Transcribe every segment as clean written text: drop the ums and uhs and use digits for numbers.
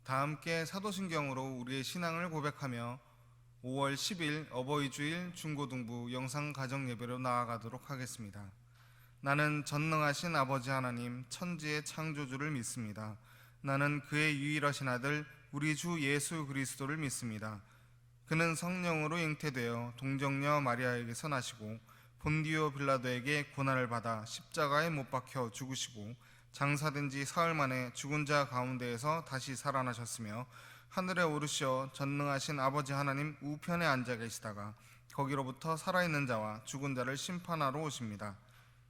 다 함께 사도신경으로 우리의 신앙을 고백하며 5월 10일 어버이주일 중고등부 영상가정예배로 나아가도록 하겠습니다. 나는 전능하신 아버지 하나님 천지의 창조주를 믿습니다. 나는 그의 유일하신 아들 우리 주 예수 그리스도를 믿습니다. 그는 성령으로 잉태되어 동정녀 마리아에게서 나시고 본디오 빌라도에게 고난을 받아 십자가에 못 박혀 죽으시고 장사된 지 사흘 만에 죽은 자 가운데에서 다시 살아나셨으며 하늘에 오르시어 전능하신 아버지 하나님 우편에 앉아 계시다가 거기로부터 살아있는 자와 죽은 자를 심판하러 오십니다.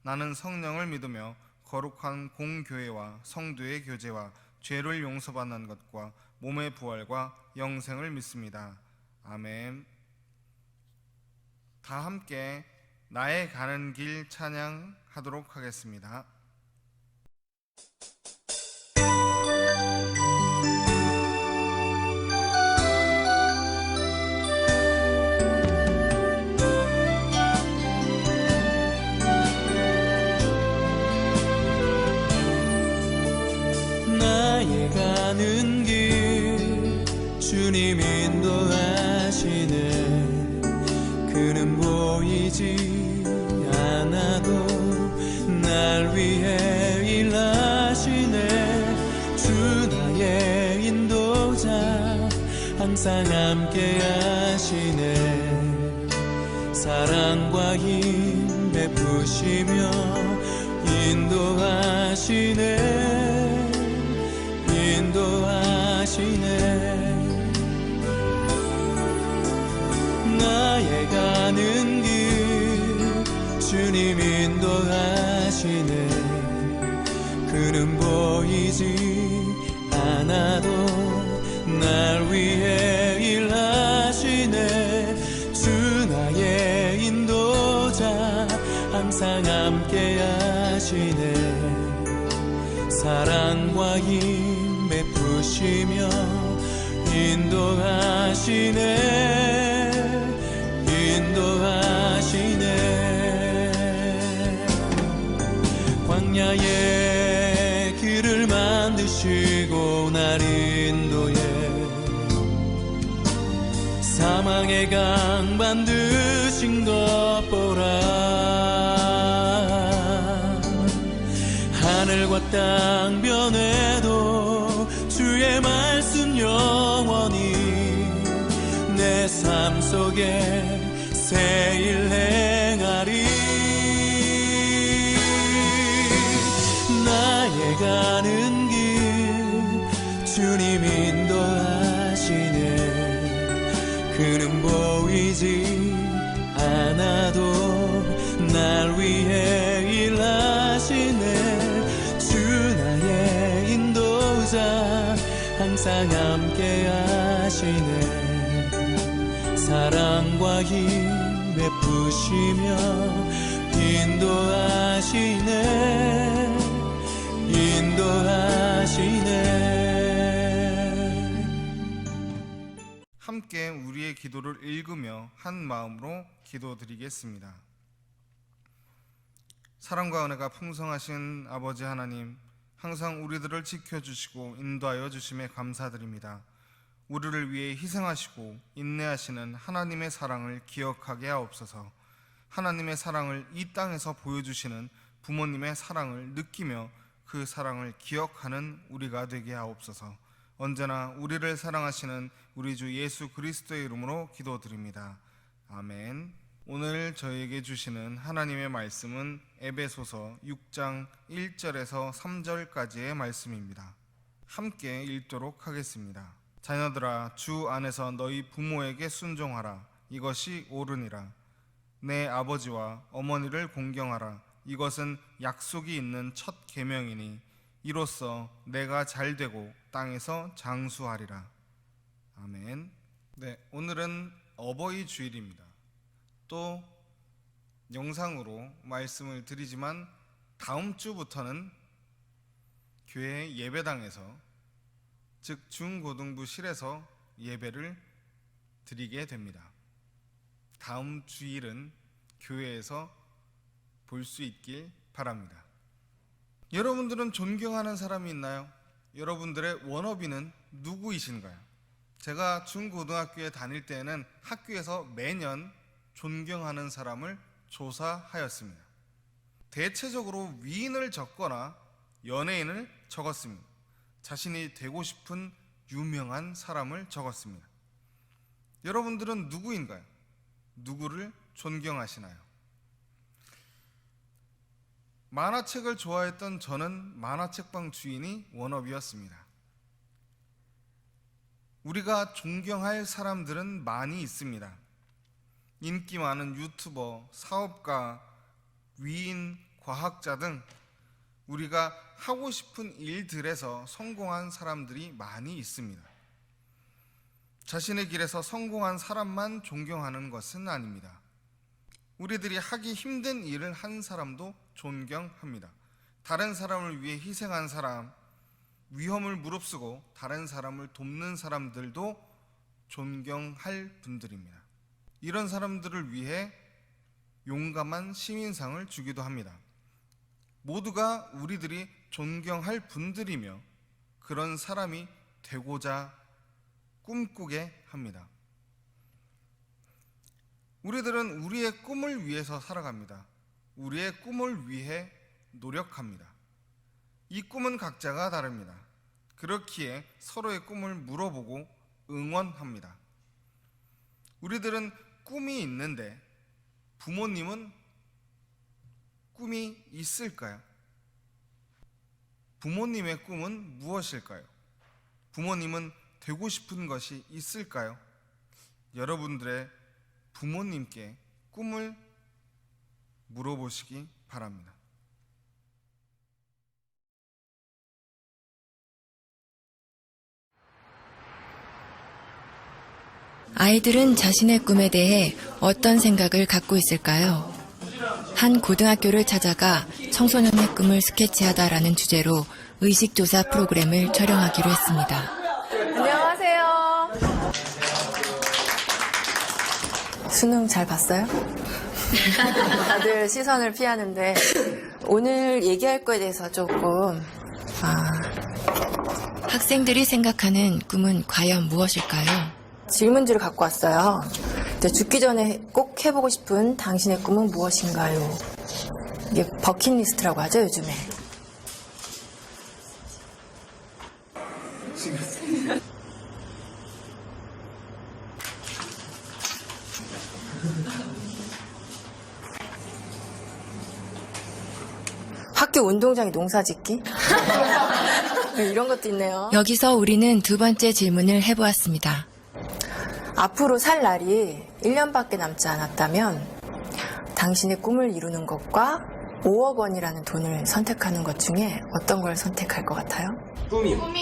나는 성령을 믿으며 거룩한 공교회와 성도의 교제와 죄를 용서받는 것과 몸의 부활과 영생을 믿습니다. 아멘. 다 함께 나의 가는 길 찬양하도록 하겠습니다. 나의 가는 길 주님 인도하시네. 그는 보이지 않아도 날 위해 일하시네. 주 나의 인도자 항상 함께 하시네. 사랑과 힘 베푸시며 인도하시네. 나의 가는 길 주님 인도하시네. 그는 보이지 않아도 날 위해 일하시네. 주 나의 인도자 항상 함께 하시네. 사랑과 힘 베푸시며 인도하시네. 광야의 길을 만드시고 날 인도해. 사망의 강 만드신 것 보라. 하늘과 땅 변해도 주의 말씀 영원히 내 삶 속에 새 일 행하리. 나의 가는 길 주님 인도하시네. 그는 보이지 않아도 날 위해 일하시네. 주 나의 인도자 항상 함께 하시네. 사랑과 힘 베푸시며 인도하시네. 함께 우리의 기도를 읽으며 한 마음으로 기도드리겠습니다. 사랑과 은혜가 풍성하신 아버지 하나님, 항상 우리들을 지켜주시고 인도하여 주심에 감사드립니다. 우리를 위해 희생하시고 인내하시는 하나님의 사랑을 기억하게 하옵소서. 하나님의 사랑을 이 땅에서 보여주시는 부모님의 사랑을 느끼며 그 사랑을 기억하는 우리가 되게 하옵소서. 언제나 우리를 사랑하시는 우리 주 예수 그리스도의 이름으로 기도드립니다. 아멘. 오늘 저에게 주시는 하나님의 말씀은 에베소서 6장 1절에서 3절까지의 말씀입니다. 함께 읽도록 하겠습니다. 자녀들아, 주 안에서 너희 부모에게 순종하라. 이것이 옳으니라. 내 아버지와 어머니를 공경하라. 이것은 약속이 있는 첫 계명이니 이로써 내가 잘되고 땅에서 장수하리라. 아멘. 네, 오늘은 어버이 주일입니다. 또 영상으로 말씀을 드리지만 다음 주부터는 교회 예배당에서, 즉 중고등부실에서 예배를 드리게 됩니다. 다음 주일은 교회에서 볼 수 있길 바랍니다. 여러분들은 존경하는 사람이 있나요? 여러분들의 워너비는 누구이신가요? 제가 중고등학교에 다닐 때에는 학교에서 매년 존경하는 사람을 조사하였습니다. 대체적으로 위인을 적거나 연예인을 적었습니다. 자신이 되고 싶은 유명한 사람을 적었습니다. 여러분들은 누구인가요? 누구를 존경하시나요? 만화책을 좋아했던 저는 만화책방 주인이 워너비였습니다. 우리가 존경할 사람들은 많이 있습니다. 인기 많은 유튜버, 사업가, 위인, 과학자 등 우리가 하고 싶은 일들에서 성공한 사람들이 많이 있습니다. 자신의 길에서 성공한 사람만 존경하는 것은 아닙니다. 우리들이 하기 힘든 일을 한 사람도 존경합니다. 다른 사람을 위해 희생한 사람, 위험을 무릅쓰고 다른 사람을 돕는 사람들도 존경할 분들입니다. 이런 사람들을 위해 용감한 시민상을 주기도 합니다. 모두가 우리들이 존경할 분들이며 그런 사람이 되고자 꿈꾸게 합니다. 우리들은 우리의 꿈을 위해서 살아갑니다. 우리의 꿈을 위해 노력합니다. 이 꿈은 각자가 다릅니다. 그렇기에 서로의 꿈을 물어보고 응원합니다. 우리들은 꿈이 있는데 부모님은 꿈이 있을까요? 부모님의 꿈은 무엇일까요? 부모님은 되고 싶은 것이 있을까요? 여러분들의 부모님께 꿈을 물어보시기 바랍니다. 아이들은 자신의 꿈에 대해 어떤 생각을 갖고 있을까요? 한 고등학교를 찾아가 청소년의 꿈을 스케치하다라는 주제로 의식조사 프로그램을 촬영하기로 했습니다. 안녕하세요. 수능 잘 봤어요? 다들 시선을 피하는데 오늘 얘기할 거에 대해서 조금 학생들이 생각하는 꿈은 과연 무엇일까요? 질문지를 갖고 왔어요. 죽기 전에 꼭 해보고 싶은 당신의 꿈은 무엇인가요? 이게 버킷리스트라고 하죠, 요즘에. 학교 운동장에 농사 짓기? 이런 것도 있네요. 여기서 우리는 두 번째 질문을 해보았습니다. 앞으로 살 날이 1년밖에 남지 않았다면 당신의 꿈을 이루는 것과 5억 원이라는 돈을 선택하는 것 중에 어떤 걸 선택할 것 같아요? 꿈이요.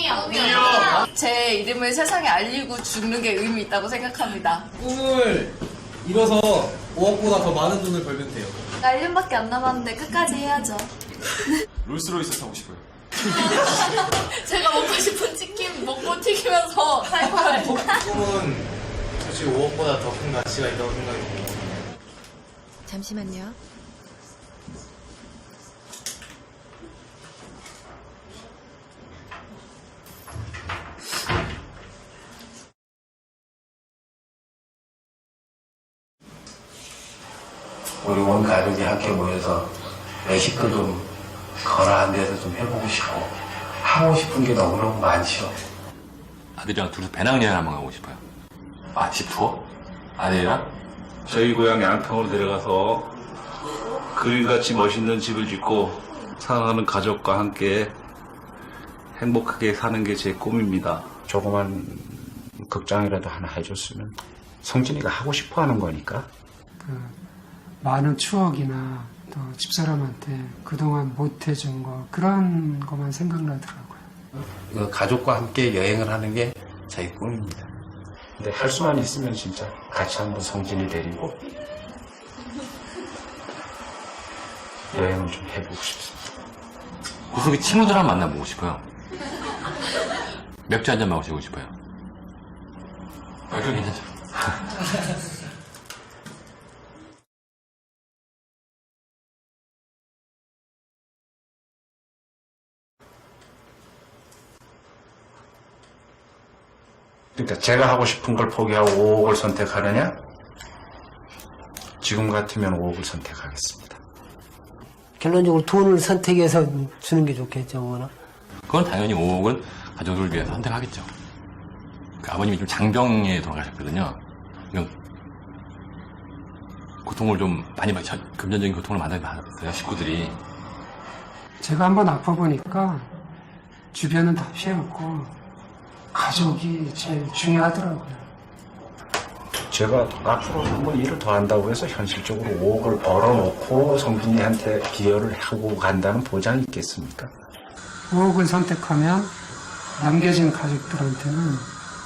제 이름을 세상에 알리고 죽는 게 의미 있다고 생각합니다. 꿈을 이뤄서 5억보다 더 많은 돈을 벌면 돼요. 나 1년밖에 안 남았는데 끝까지 해야죠. 롤스로이스 타고 싶어요. 제가 먹고 싶은 치킨 먹고 튀기면서 살 거예요. 꿈은 솔직히 5억보다 더 큰 가치가 있다고 생각해요. 잠시만요. 우리 온 가족이 함께 모여서 외식도 좀 거라한 데서 좀 해보고 싶고 하고 싶은 게 너무너무 많죠. 아들이랑 둘이서 배낭여행 한번 가고 싶어요. 아, 집 투어? 아들이랑? 저희 고향 양평으로 내려가서 그림같이 멋있는 집을 짓고 사랑하는 가족과 함께 행복하게 사는 게 제 꿈입니다. 조그만 극장이라도 하나 해줬으면 성진이가 하고 싶어 하는 거니까. 많은 추억이나 또 집사람한테 그동안 못 해준 거 그런 것만 생각나더라고요. 가족과 함께 여행을 하는 게 저희 꿈입니다. 근데 할 수만 있으면 진짜 같이 한번 성진이 데리고 여행을 좀 해보고 싶습니다. 그 속에 친구들랑 만나보고 싶어요. 맥주 한잔 마시고 싶어요. 맥주 괜찮죠? 그러니까 제가 하고 싶은 걸 포기하고 5억을 선택하느냐? 지금 같으면 5억을 선택하겠습니다. 결론적으로 돈을 선택해서 주는 게 좋겠죠, 뭐나. 그건 당연히 5억은 가족을 위해서 선택하겠죠. 그 아버님이 좀 장병에 돌아가셨거든요. 이건 고통을 좀 많이 금전적인 고통을 많이 받았어요, 식구들이. 제가 한번 아파보니까 주변은 다 피해먹고 가족이 제일 중요하더라고요. 제가 앞으로 한번 일을 더 한다고 해서 현실적으로 5억을 벌어놓고 성준이한테 기여를 하고 간다는 보장이 있겠습니까? 5억을 선택하면 남겨진 가족들한테는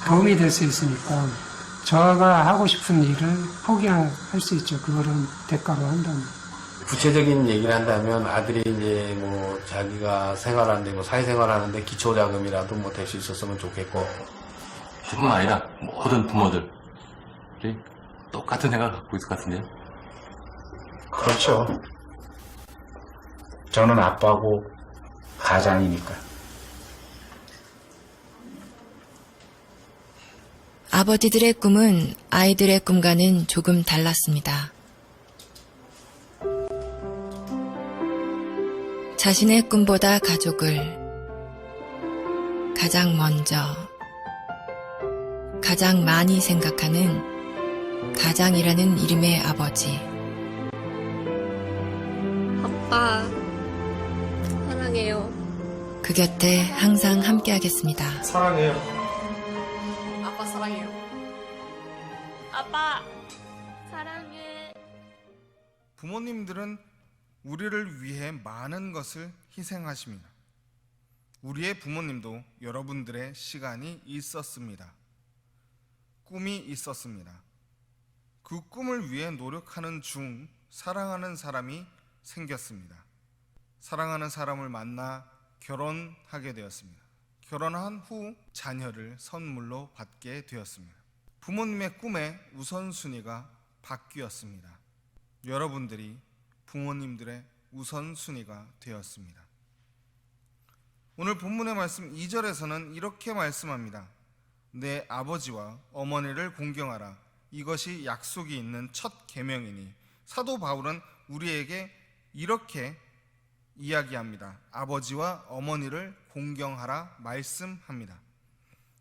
도움이 될 수 있으니까 저가 하고 싶은 일을 포기할 수 있죠. 그거를 대가로 한다면. 구체적인 얘기를 한다면 아들이 이제 뭐 자기가 생활하는데 뭐 사회생활하는데 기초자금이라도 뭐 될 수 있었으면 좋겠고. 뿐만 아니라 모든 부모들이 똑같은 생각을 갖고 있을 것 같은데요. 그렇죠. 저는 아빠고 가장이니까. 아버지들의 꿈은 아이들의 꿈과는 조금 달랐습니다. 자신의 꿈보다 가족을 가장 먼저, 가장 많이 생각하는 가장이라는 이름의 아버지. 아빠, 사랑해요. 그 곁에 항상 함께하겠습니다. 사랑해요. 아빠, 사랑해요. 아빠, 사랑해. 부모님들은 우리를 위해 많은 것을 희생하십니다. 우리의 부모님도 여러분들의 시간이 있었습니다. 꿈이 있었습니다. 그 꿈을 위해 노력하는 중 사랑하는 사람이 생겼습니다. 사랑하는 사람을 만나 결혼하게 되었습니다. 결혼한 후 자녀를 선물로 받게 되었습니다. 부모님의 꿈의 우선순위가 바뀌었습니다. 여러분들이 부모님들의 우선순위가 되었습니다. 오늘 본문의 말씀 2절에서는 이렇게 말씀합니다. 내 아버지와 어머니를 공경하라. 이것이 약속이 있는 첫 계명이니. 사도 바울은 우리에게 이렇게 이야기합니다. 아버지와 어머니를 공경하라 말씀합니다.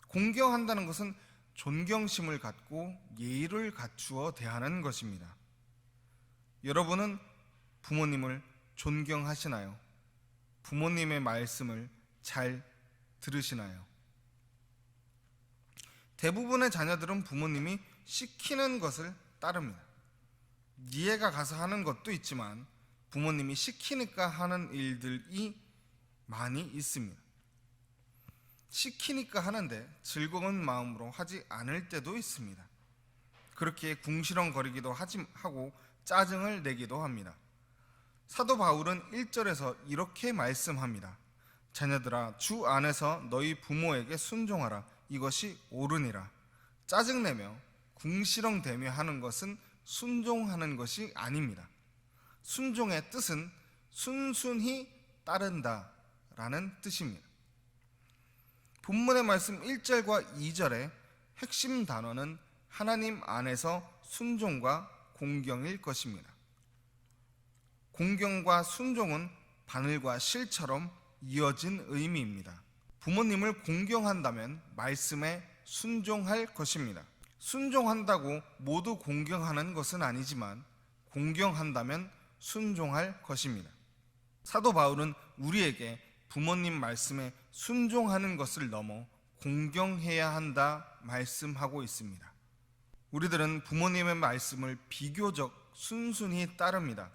공경한다는 것은 존경심을 갖고 예의를 갖추어 대하는 것입니다. 여러분은 부모님을 존경하시나요? 부모님의 말씀을 잘 들으시나요? 대부분의 자녀들은 부모님이 시키는 것을 따릅니다. 이해가 가서 하는 것도 있지만 부모님이 시키니까 하는 일들이 많이 있습니다. 시키니까 하는데 즐거운 마음으로 하지 않을 때도 있습니다. 그렇게 궁시렁거리기도 하고 짜증을 내기도 합니다. 사도 바울은 1절에서 이렇게 말씀합니다. 자녀들아, 주 안에서 너희 부모에게 순종하라. 이것이 옳으니라. 짜증내며 궁시렁대며 하는 것은 순종하는 것이 아닙니다. 순종의 뜻은 순순히 따른다 라는 뜻입니다. 본문의 말씀 1절과 2절의 핵심 단어는 하나님 안에서 순종과 공경일 것입니다. 공경과 순종은 바늘과 실처럼 이어진 의미입니다. 부모님을 공경한다면 말씀에 순종할 것입니다. 순종한다고 모두 공경하는 것은 아니지만 공경한다면 순종할 것입니다. 사도 바울은 우리에게 부모님 말씀에 순종하는 것을 넘어 공경해야 한다 말씀하고 있습니다. 우리들은 부모님의 말씀을 비교적 순순히 따릅니다.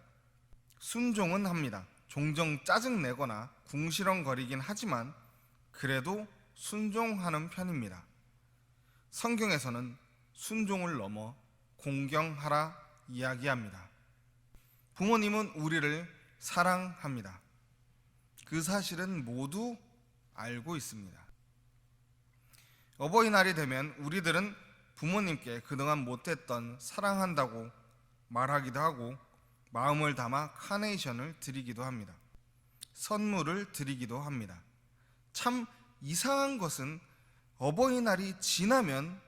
순종은 합니다. 종종 짜증내거나 궁시렁거리긴 하지만 그래도 순종하는 편입니다. 성경에서는 순종을 넘어 공경하라 이야기합니다. 부모님은 우리를 사랑합니다. 그 사실은 모두 알고 있습니다. 어버이날이 되면 우리들은 부모님께 그동안 못했던 사랑한다고 말하기도 하고 마음을 담아 카네이션을 드리기도 합니다. 선물을 드리기도 합니다. 참 이상한 것은 어버이날이 지나면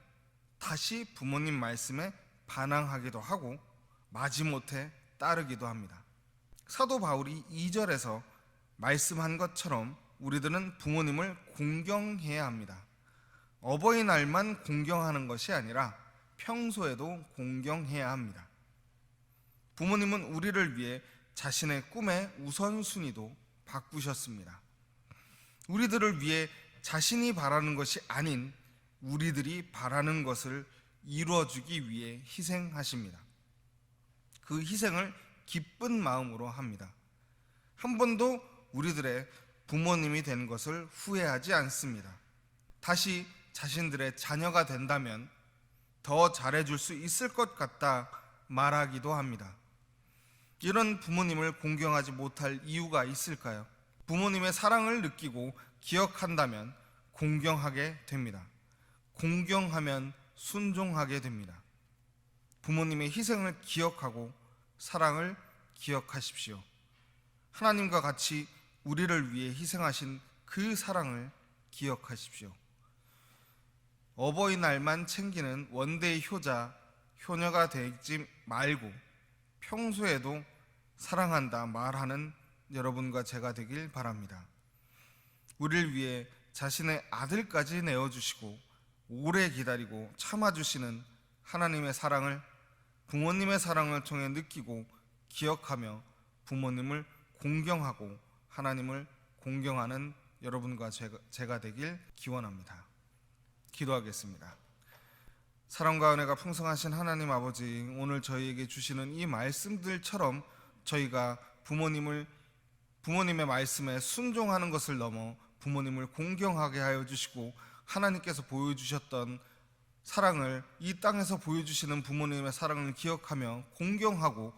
다시 부모님 말씀에 반항하기도 하고 마지못해 따르기도 합니다. 사도 바울이 2절에서 말씀한 것처럼 우리들은 부모님을 공경해야 합니다. 어버이날만 공경하는 것이 아니라 평소에도 공경해야 합니다. 부모님은 우리를 위해 자신의 꿈의 우선순위도 바꾸셨습니다. 우리들을 위해 자신이 바라는 것이 아닌 우리들이 바라는 것을 이루어주기 위해 희생하십니다. 그 희생을 기쁜 마음으로 합니다. 한 번도 우리들의 부모님이 된 것을 후회하지 않습니다. 다시 자신들의 자녀가 된다면 더 잘해줄 수 있을 것 같다 말하기도 합니다. 이런 부모님을 공경하지 못할 이유가 있을까요? 부모님의 사랑을 느끼고 기억한다면 공경하게 됩니다. 공경하면 순종하게 됩니다. 부모님의 희생을 기억하고 사랑을 기억하십시오. 하나님과 같이 우리를 위해 희생하신 그 사랑을 기억하십시오. 어버이날만 챙기는 원대의 효자, 효녀가 되지 말고 평소에도 사랑한다 말하는 여러분과 제가 되길 바랍니다. 우리를 위해 자신의 아들까지 내어주시고 오래 기다리고 참아주시는 하나님의 사랑을 부모님의 사랑을 통해 느끼고 기억하며 부모님을 공경하고 하나님을 공경하는 여러분과 제가 되길 기원합니다. 기도하겠습니다. 사랑과 은혜가 풍성하신 하나님 아버지, 오늘 저희에게 주시는 이 말씀들처럼 저희가 부모님의 말씀에 순종하는 것을 넘어 부모님을 공경하게 하여 주시고 하나님께서 보여주셨던 사랑을 이 땅에서 보여주시는 부모님의 사랑을 기억하며 공경하고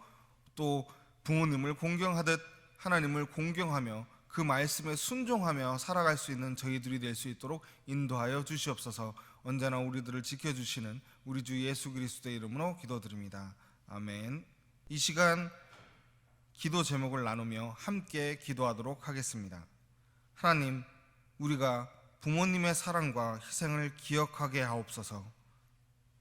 또 부모님을 공경하듯 하나님을 공경하며 그 말씀에 순종하며 살아갈 수 있는 저희들이 될 수 있도록 인도하여 주시옵소서. 언제나 우리들을 지켜주시는 우리 주 예수 그리스도의 이름으로 기도드립니다. 아멘. 이 시간 기도 제목을 나누며 함께 기도하도록 하겠습니다. 하나님, 우리가 부모님의 사랑과 희생을 기억하게 하옵소서.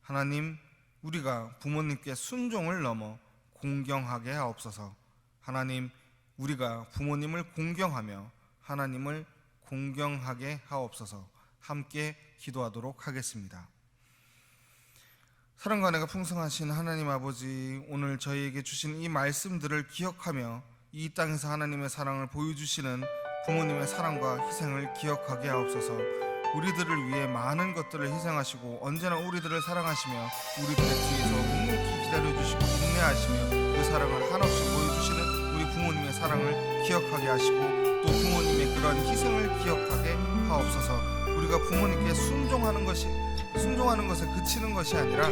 하나님, 우리가 부모님께 순종을 넘어 공경하게 하옵소서. 하나님, 우리가 부모님을 공경하며 하나님을 공경하게 하옵소서. 함께 기도하도록 하겠습니다. 사랑과 은혜가 풍성하신 하나님 아버지, 오늘 저희에게 주신 이 말씀들을 기억하며 이 땅에서 하나님의 사랑을 보여주시는 부모님의 사랑과 희생을 기억하게 하옵소서. 우리들을 위해 많은 것들을 희생하시고 언제나 우리들을 사랑하시며 우리들의 뒤에서 묵묵히 기다려주시고 인내하시며 그 사랑을 한없이 보여주시는 우리 부모님의 사랑을 기억하게 하시고 또 부모님의 그런 희생을 기억하게 하옵소서. 우리가 부모님께 순종하는 것에 그치는 것이 아니라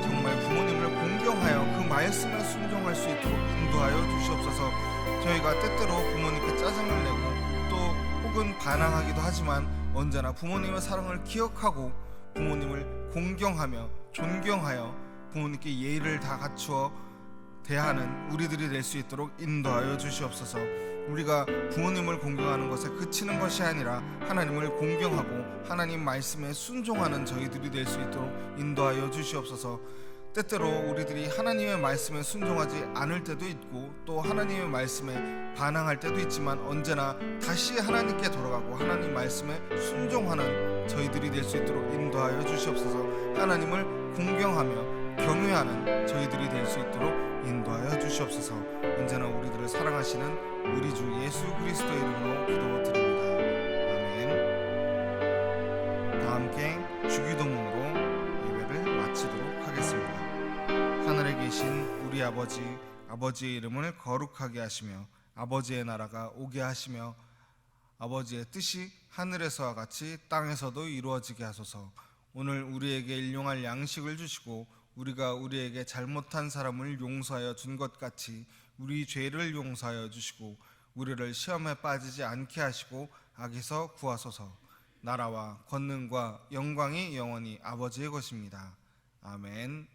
정말 부모님을 공경하여 그 말씀에 순종할 수 있도록 인도하여 주시옵소서. 저희가 때때로 부모님께 짜증을 내고 또 혹은 반항하기도 하지만 언제나 부모님의 사랑을 기억하고 부모님을 공경하며 존경하여 부모님께 예의를 다 갖추어 대하는 우리들이 될 수 있도록 인도하여 주시옵소서. 우리가 부모님을 공경하는 것에 그치는 것이 아니라 하나님을 공경하고 하나님 말씀에 순종하는 저희들이 될 수 있도록 인도하여 주시옵소서. 때때로 우리들이 하나님의 말씀에 순종하지 않을 때도 있고 또 하나님의 말씀에 반항할 때도 있지만 언제나 다시 하나님께 돌아가고 하나님 말씀에 순종하는 저희들이 될 수 있도록 인도하여 주시옵소서. 하나님을 공경하며 경외하는 저희들이 될 수 있도록 인도하여 주시옵소서. 언제나 우리들을 사랑하시는 우리 주 예수 그리스도의 이름으로 기도드립니다. 아멘. 다 함께 주기도문으로 예배를 마치도록 하겠습니다. 하늘에 계신 우리 아버지, 아버지의 이름을 거룩하게 하시며 아버지의 나라가 오게 하시며 아버지의 뜻이 하늘에서와 같이 땅에서도 이루어지게 하소서. 오늘 우리에게 일용할 양식을 주시고 우리가 우리에게 잘못한 사람을 용서하여 준 것 같이 우리 죄를 용서하여 주시고 우리를 시험에 빠지지 않게 하시고 악에서 구하소서. 나라와 권능과 영광이 영원히 아버지의 것입니다. 아멘.